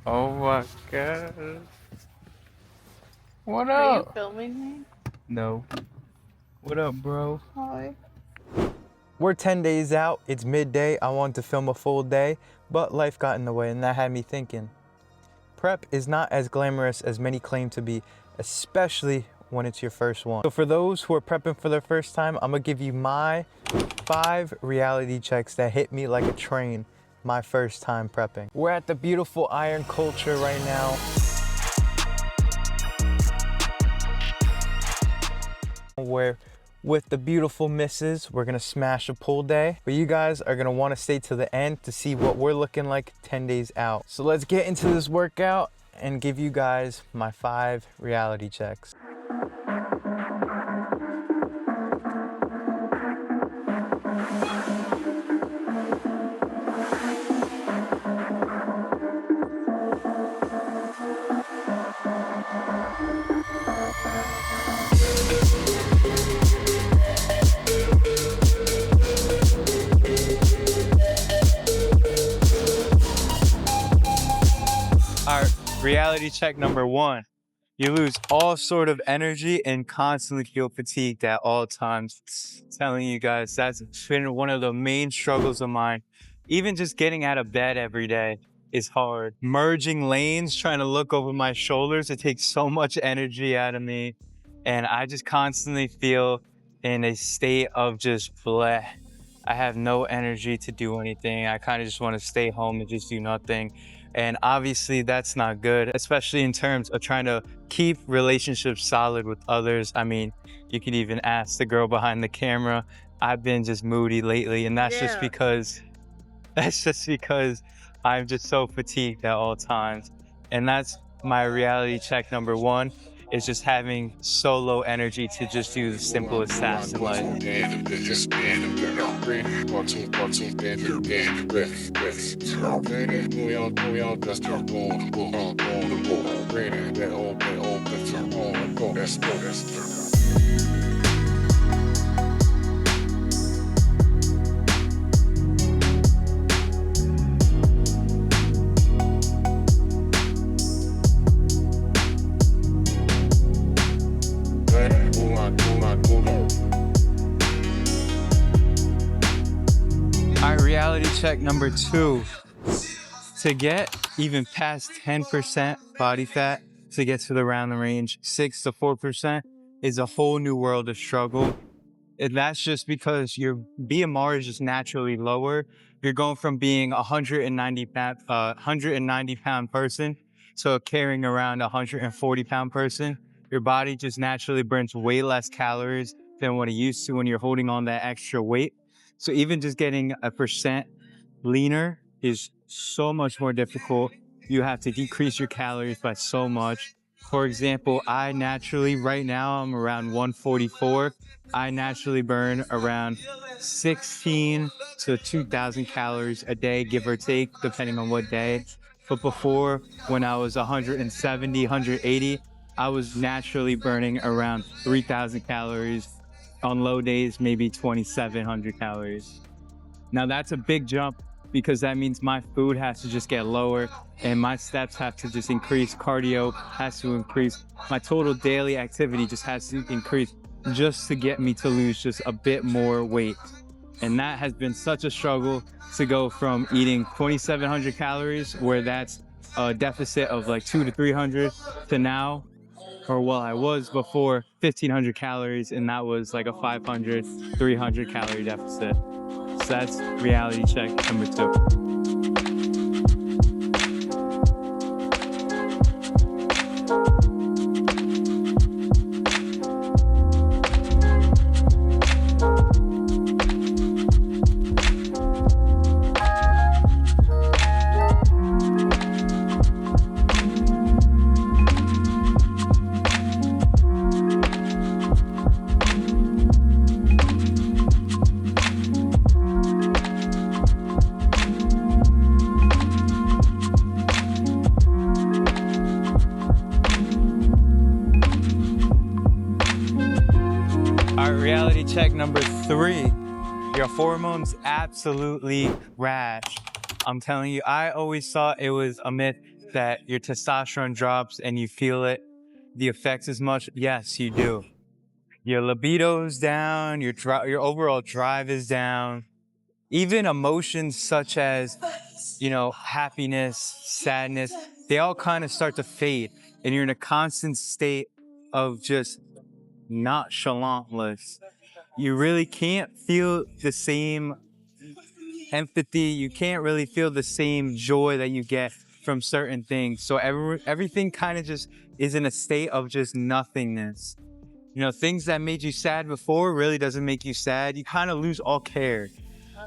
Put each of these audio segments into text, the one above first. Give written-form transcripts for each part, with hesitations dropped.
Oh my god. What Are you up? filming me? No. What up, bro? Hi. We're 10 days out, it's midday, I wanted to film a full day, but life got in the way and that had me thinking. Prep is not as glamorous as many claim to be, especially when it's your first one. So for those who are prepping for their first time, I'm gonna give you my 5 reality checks that hit me like a train my first time prepping. We're at the beautiful Iron Culture right now. Where with the beautiful misses, we're gonna smash a pull day. But you guys are gonna wanna stay to the end to see what we're looking like 10 days out. So let's get into this workout and give you guys my 5 reality checks. All right, reality check number 1. You lose all sort of energy and constantly feel fatigued at all times. Telling you guys, that's been one of the main struggles of mine. Even just getting out of bed every day is hard. Merging lanes, trying to look over my shoulders, it takes so much energy out of me. And I just constantly feel in a state of just bleh. I have no energy to do anything. I kind of just want to stay home and just do nothing. And obviously that's not good, especially in terms of trying to keep relationships solid with others. I mean, you could even ask the girl behind the camera. I've been just moody lately, and that's just because I'm just so fatigued at all times. And that's my reality check number 1, is just having so low energy to just do the simplest tasks in life. All right, reality check number 2. To get even past 10% body fat, to get to the round range 6 to 4% is a whole new world of struggle. And that's just because your BMR is just naturally lower. You're going from being a 190 pound person to carrying around a 140 pound person. Your body just naturally burns way less calories than what it used to when you're holding on that extra weight. So even just getting a percent leaner is so much more difficult. You have to decrease your calories by so much. For example, I naturally, right now, I'm around 144. I naturally burn around 16 to 2,000 calories a day, give or take, depending on what day. But before, when I was 170, 180, I was naturally burning around 3,000 calories. On low days, maybe 2,700 calories. Now that's a big jump, because that means my food has to just get lower and my steps have to just increase. Cardio has to increase. My total daily activity just has to increase just to get me to lose just a bit more weight. And that has been such a struggle, to go from eating 2,700 calories, where that's a deficit of like 200 to 300, to now, or well, I was before, 1,500 calories, and that was like a 500, 300 calorie deficit. So that's reality check number 2. Reality check number 3. Your hormones absolutely crash I'm telling you, I always thought it was a myth that your testosterone drops and you feel it, the effects as much. Yes, you do. Your libido's down, your overall drive is down. Even emotions such as, happiness, sadness, they all kind of start to fade. And you're in a constant state of just nonchalantness. You really can't feel the same empathy. You can't really feel the same joy that you get from certain things. So everything kind of just is in a state of just nothingness. Things that made you sad before really doesn't make you sad. You kind of lose all care.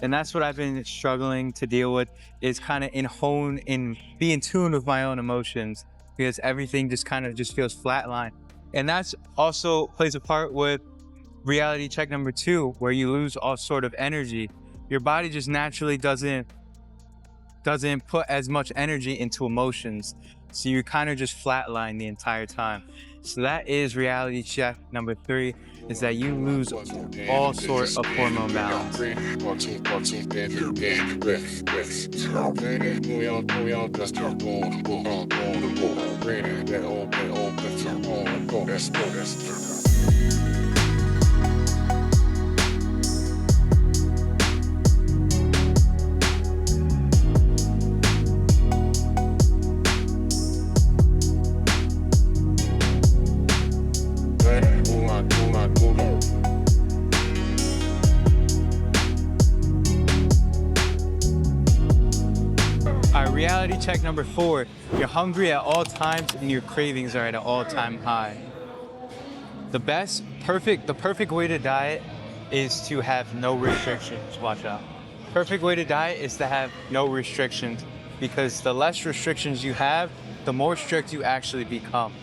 And that's what I've been struggling to deal with, is kind of be in tune with my own emotions, because everything just kind of just feels flatline. And that's also plays a part with reality check number 2, where you lose all sort of energy. Your body just naturally doesn't put as much energy into emotions. So you kind of just flatline the entire time. So that is reality check number 3, is that you lose all sort of hormone balance. Reality check number 4, you're hungry at all times and your cravings are at an all-time high. The perfect way to diet is to have no restrictions. Watch out. Perfect way to diet is to have no restrictions, because the less restrictions you have, the more strict you actually become.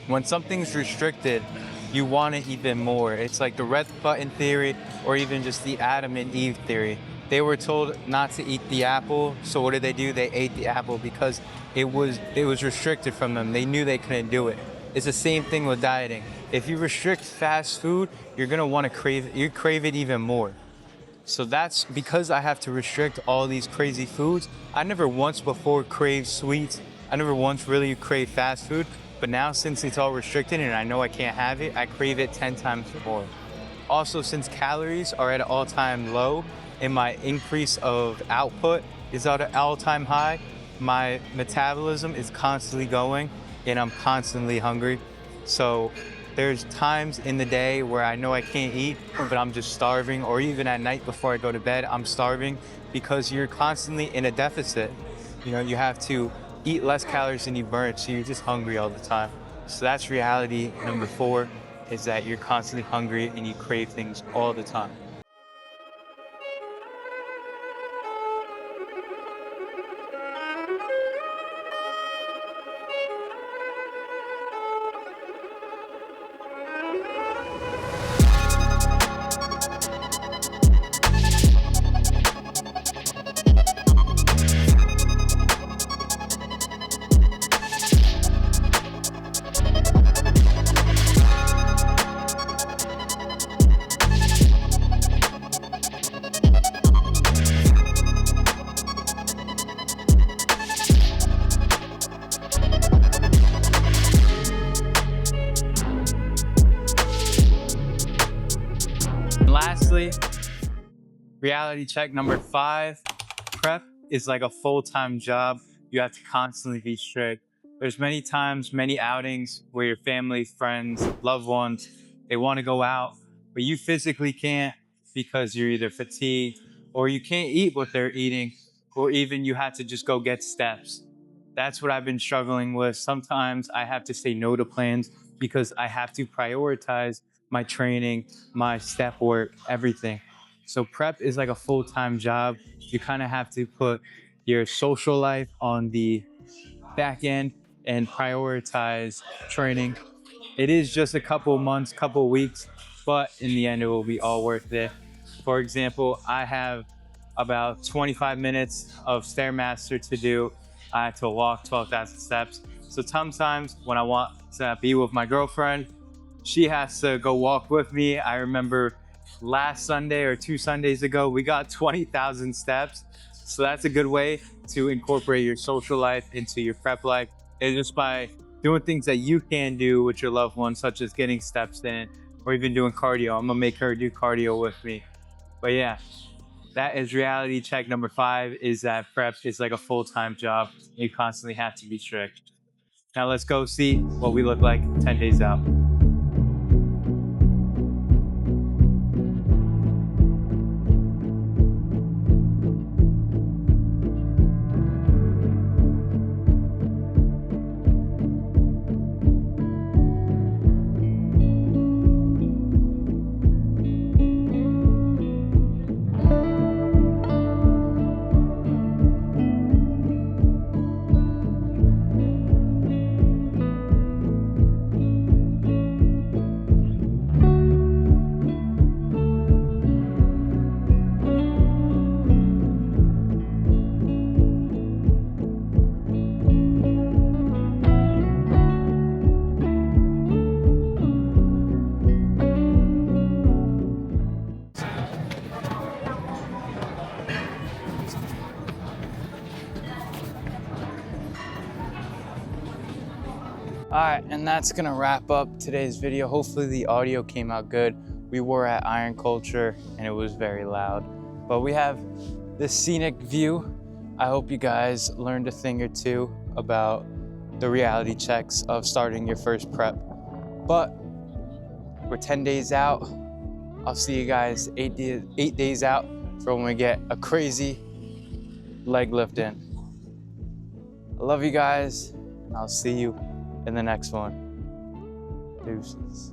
When something's restricted, you want it even more. It's like the red button theory, or even just the Adam and Eve theory. They were told not to eat the apple, so what did they do? They ate the apple because it was restricted from them. They knew they couldn't do it. It's the same thing with dieting. If you restrict fast food, you're gonna want to crave it even more. So that's because I have to restrict all these crazy foods. I never once before craved sweets. I never once really craved fast food. But now, since it's all restricted and I know I can't have it, I crave it 10 times more. Also, since calories are at an all-time low and my increase of output is at an all-time high, my metabolism is constantly going and I'm constantly hungry. So there's times in the day where I know I can't eat, but I'm just starving, or even at night before I go to bed, I'm starving, because you're constantly in a deficit. You have to eat less calories than you burn, so you're just hungry all the time. So that's reality number 4, is that you're constantly hungry and you crave things all the time. And lastly, reality check number 5, prep is like a full-time job. You have to constantly be strict. There's many times, many outings where your family, friends, loved ones, they want to go out, but you physically can't because you're either fatigued or you can't eat what they're eating, or even you have to just go get steps. That's what I've been struggling with. Sometimes I have to say no to plans because I have to prioritize my training, my step work, everything. So prep is like a full-time job. You kind of have to put your social life on the back end and prioritize training. It is just a couple months, couple weeks, but in the end, it will be all worth it. For example, I have about 25 minutes of Stairmaster to do. I have to walk 12,000 steps. So sometimes when I want to be with my girlfriend, she has to go walk with me. I remember last Sunday or 2 Sundays ago, we got 20,000 steps. So that's a good way to incorporate your social life into your prep life is just by doing things that you can do with your loved ones, such as getting steps in or even doing cardio. I'm gonna make her do cardio with me. But yeah, that is reality check number 5, is that prep is like a full-time job. You constantly have to be strict. Now let's go see what we look like 10 days out. All right, and that's gonna wrap up today's video. Hopefully the audio came out good. We were at Iron Culture and it was very loud, but we have this scenic view. I hope you guys learned a thing or two about the reality checks of starting your first prep. But we're 10 days out. I'll see you guys 8 days out for when we get a crazy leg lift in. I love you guys, and I'll see you in the next one. Deuces.